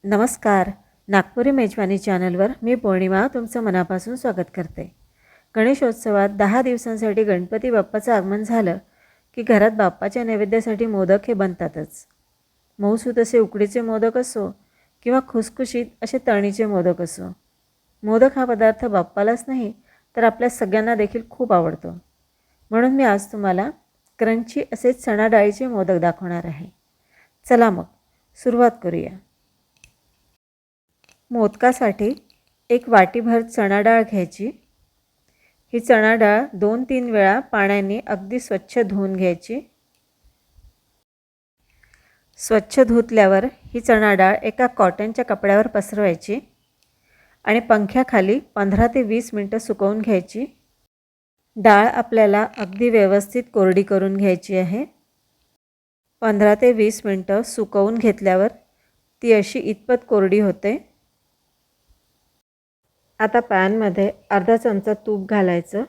नमस्कार. नागपुरी मेजवानी चॅनलवर मी पौर्णिमा तुमचं मनापासून स्वागत करते. गणेशोत्सवात 10 दिवसांसाठी गणपती बाप्पाचं आगमन झालं की घरात बाप्पाच्या नैवेद्यासाठी मोदक हे बनतातच. मऊसूत असे उकडीचे मोदक असो किंवा खुसखुशीत असे तळणीचे मोदक असो, मोदक हा पदार्थ बाप्पालाच नाही तर आपल्या सगळ्यांना देखील खूप आवडतो. म्हणून मी आज तुम्हाला क्रंची असे चणा डाळीचे मोदक दाखवणार आहे. चला मग सुरुवात करूया. मोदकासाठी एक वाटीभर चणा डाळ घ्यायची. ही चणा डाळ 2-3 वेळा पाण्याने अगदी स्वच्छ धुवून घ्यायची. स्वच्छ धुतल्यावर ही चणा डाळ एका कॉटनच्या कपड्यावर पसरवायची आणि पंख्याखाली 15 ते 20 मिनटं सुकवून घ्यायची. डाळ आपल्याला अगदी व्यवस्थित कोरडी करून घ्यायची आहे. 15 ते 20 मिनटं सुकवून घेतल्यावर ती अशी इतपत कोरडी होते. आता पॅनमध्ये अर्धा चमचा तूप घालायचं.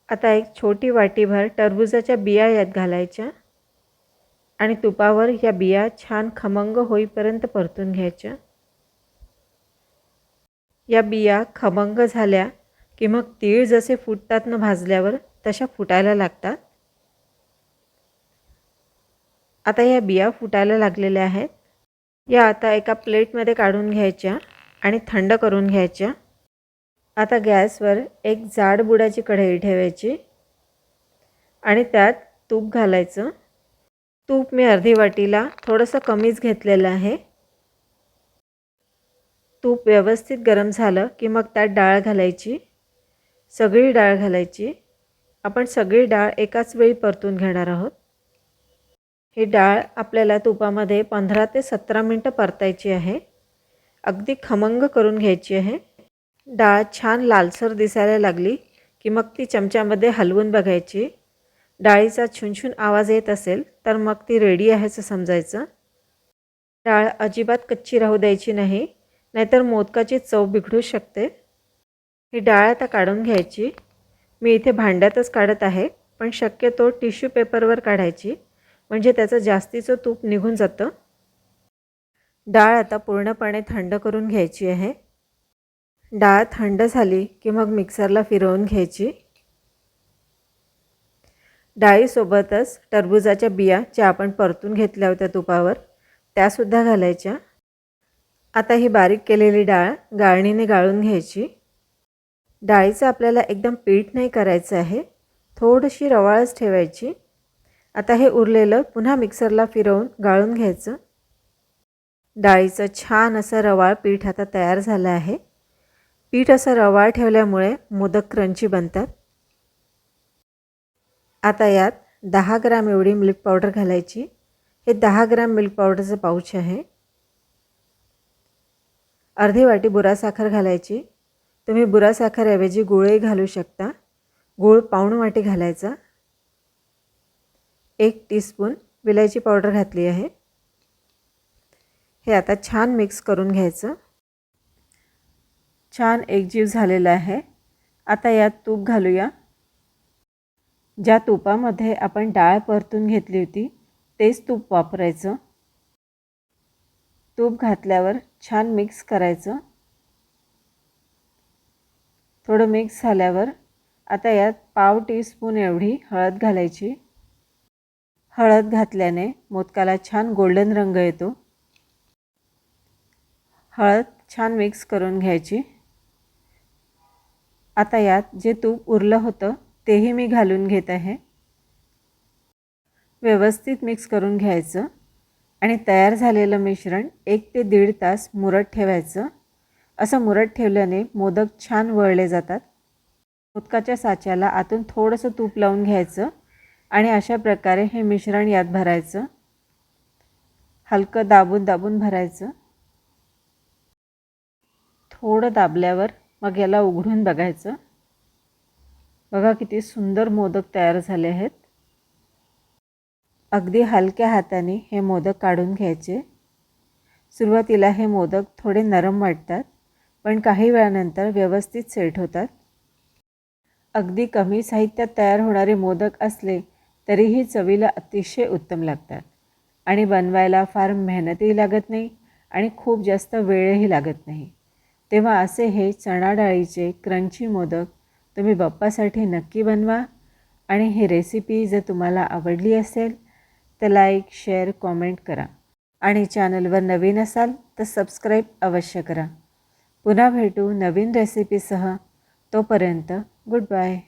आता एक छोटी वाटीभर टरबूजाच्या बिया यात घालायच्या आणि तुपावर या बिया छान खमंग होईपर्यंत परतून घ्यायच्या. या बिया खमंग झाल्या की मग तीळ जसे फुटतात न भाजल्यावर तशा फुटायला लागतात. आता या बिया फुटायला लागलेल्या आहेत. या आता एका प्लेटमध्ये काढून घ्यायच्या आणि थंड करून घ्यायच्या. आता गॅसवर एक जाड बुडाची कढई ठेवायची आणि त्यात तूप घालायचं. तूप मी अर्धी वाटीला थोडंसं कमीच घेतलेलं आहे. तूप व्यवस्थित गरम झालं की मग त्यात डाळ घालायची. सगळी डाळ घालायची. आपण सगळी डाळ एकाच वेळी परतून घेणार आहोत. ही डाळ आपल्याला तुपामध्ये 15 ते 17 मिनटं परतायची आहे. अगदी खमंग करून घ्यायची आहे. डाळ छान लालसर दिसायला लागली की मग ती चमच्यामध्ये हलवून बघायची. डाळीचा छुनछुन आवाज येत असेल तर मग ती रेडी आहे असं समजायचं. डाळ अजिबात कच्ची राहू द्यायची नाही, नाहीतर मोदकाची चव बिघडू शकते. ही डाळ आता काढून घ्यायची. मी इथे भांड्यातच काढत आहे, पण शक्यतो टिश्यू पेपरवर काढायची, म्हणजे त्याचं जास्तीचं तूप निघून जातं. डाळ आता पूर्णपणे थंड करून घ्यायची आहे. डाळ थंड झाली की मग मिक्सरला फिरवून घ्यायची. डाळीसोबतच टरबूजाच्या बिया ज्या आपण परतून घेतल्या होत्या तुपावर त्यासुद्धा घालायच्या. आता ही बारीक केलेली डाळ गाळणीने गाळून घ्यायची. डाळीचं आपल्याला एकदम पीठ नाही करायचं आहे, थोडीशी रवाळच ठेवायची. आता हे उरलेलं पुन्हा मिक्सरला फिरवून गाळून घ्यायचं. डाळीचं छान असं रवाळ पीठ आता तयार झालं आहे. पीठ असं रवाळ ठेवल्यामुळे मोदक क्रंची बनतात. आता यात 10 ग्रॅम एवढी मिल्क पावडर घालायची. हे 10 ग्रॅम मिल्क पावडरचं पाऊच आहे. अर्धी वाटी बुरा साखर घालायची. तुम्ही बुरा साखरऐवजी गुळही घालू शकता. गूळ पाऊण वाटी घालायचा. 1 टीस्पून विलायची पावडर घातली आहे. हे आता छान मिक्स करून घ्यायचं. छान एकजीव झालेलं आहे. आता यात तूप घालूया. ज्या तुपामध्ये आपण डाळ परतून घेतली होती तेच तूप वापरायचं. तूप घातल्यावर छान मिक्स करायचं. थोडं मिक्स झाल्यावर आता यात पाव टीस्पून एवढी हळद घालायची. हळद घातल्याने मोदकाला छान गोल्डन रंग येतो. हळद छान मिक्स करून घ्यायची. आता यात जे तूप उरलं होतं तेही मी घालून घेत आहे. व्यवस्थित मिक्स करून घ्यायचं आणि तयार झालेलं मिश्रण 1 ते 1.5 तास मुरत ठेवायचं. असं मुरत ठेवल्याने मोदक छान वळले जातात. मोदकाच्या साच्याला आतून थोडंसं तूप लावून घ्यायचं आणि अशा प्रकारे हे मिश्रण यात भरायचं. हलकं दाबून दाबून भरायचं. थोडं दाबल्यावर मग याला उघडून बघायचं. बघा किती सुंदर मोदक तयार झाले आहेत. अगदी हलक्या हाताने हे मोदक काढून घ्यायचे. सुरुवातीला हे मोदक थोडे नरम वाटतात, पण काही वेळानंतर व्यवस्थित सेट होतात. अगदी कमी साहित्यात तयार होणारे मोदक असले तरीही चवीला अतिशय उत्तम लागतात. आणि बनवायला फार मेहनतही लागत नाही आणि खूप जास्त वेळही लागत नाही. तेव्हा असे हे चणा डाळीचे क्रंची मोदक तुम्ही बाप्पासाठी नक्की बनवा. आणि ही रेसिपी जर तुम्हाला आवडली असेल तर लाईक, शेअर, कॉमेंट करा. आणि चॅनलवर नवीन असाल तर सबस्क्राईब अवश्य करा. पुन्हा भेटू नवीन रेसिपीसह. तोपर्यंत गुड बाय.